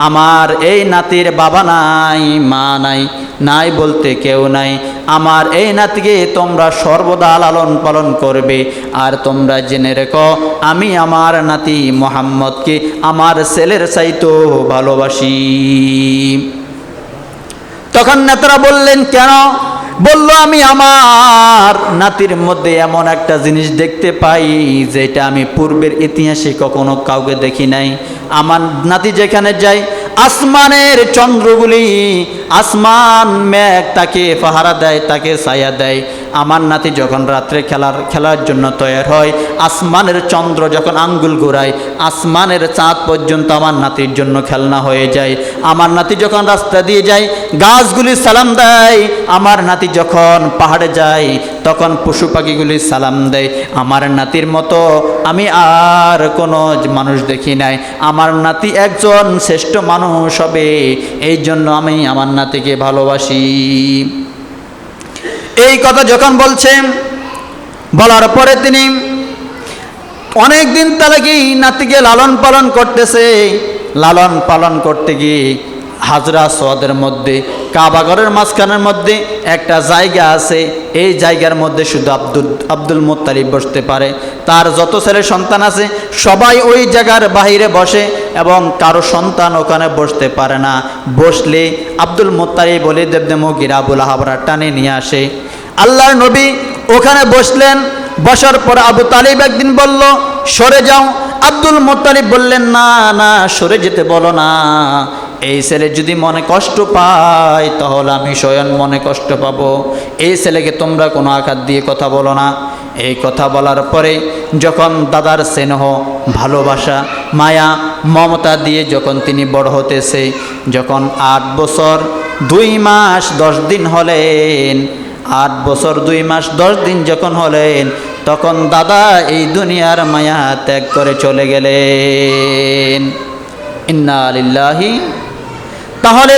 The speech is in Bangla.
আমার এই নাতির বাবা নাই, মা নাই, নাই বলতে কেউ নাই। আমার এই নাতিকে তোমরা সর্বদা লালন পালন করবে। আর তোমরা জেনে রেখো, আমি আমার নাতি মুহাম্মদকে আমার ছেলের চাইতেও ভালোবাসি। তখন নেতারা বললেন, কেন? বলল, আমি আমার নাতির মধ্যে এমন একটা জিনিস দেখতে পাই যেটা আমি পূর্বের ইতিহাসে কখনো কাউকে দেখি নাই। আমার নাতি যেখানে যায়, আসমানের চন্দ্রগুলি, আসমান মেঘ তাকে পাহারা দেয়, তাকে ছায়া দেয়। আমার নাতি যখন রাত্রে খেলার জন্য তৈরি হয়, আসমানের চন্দ্র যখন আঙ্গুল ঘোরায়, আসমানের চাঁদ পর্যন্ত আমার নাতির জন্য খেলনা হয়ে যায়। আমার নাতি যখন রাস্তা দিয়ে যায়, গাছগুলি সালাম দেয়। আমার নাতি যখন পাহাড়ে যায়, তখন পশু পাখিগুলি সালাম দেয়। আমার নাতির মতো আমি আর কোনো মানুষ দেখি নাই। আমার নাতি একজন শ্রেষ্ঠ মানুষ হবে, এই জন্য আমি আমার নাতিকে ভালোবাসি। এই কথা যখন বলছেন, বলার পরে তিনি অনেক দিন তাকে নাতিকে লালন পালন করতেছে। লালন পালন করতে গিয়ে হাজরা সোয়াদের মধ্যে, কাবাগরের মাঝখানের মধ্যে একটা জায়গা আছে। এই জায়গার মধ্যে শুধু আব্দুল মুত্তালিব বসতে পারে। তার যত ছেলে সন্তান আছে সবাই ওই জায়গার বাহিরে বসে, এবং কারো সন্তান ওখানে বসতে পারে না। বসলে আব্দুল মুত্তালিব বলে দেবদে মুগিরা আবুল আহাবরা টানে নিয়ে আসে। আল্লাহর নবী ওখানে বসলেন। বসার পর আবু তালিব একদিন বলল, সরে যাও। আব্দুল মুত্তালিব বললেন, না না, সরে যেতে বলো না। এই ছেলে যদি মনে কষ্ট পায় তাহলে আমি স্বয়ং মনে কষ্ট পাবো। এই ছেলেকে তোমরা কোনো আঘাত দিয়ে কথা বলো না। এই কথা বলার পরে যখন দাদার স্নেহ, ভালোবাসা, মায়া, মমতা দিয়ে যখন তিনি বড় হতেছে, যখন 8 বছর 2 মাস 10 দিন হলেন, 8 বছর 2 মাস 10 দিন যখন হলেন, তখন দাদা এই দুনিয়ার মায়া ত্যাগ করে চলে গেলেন। ইন্না লিল্লাহি। তাহলে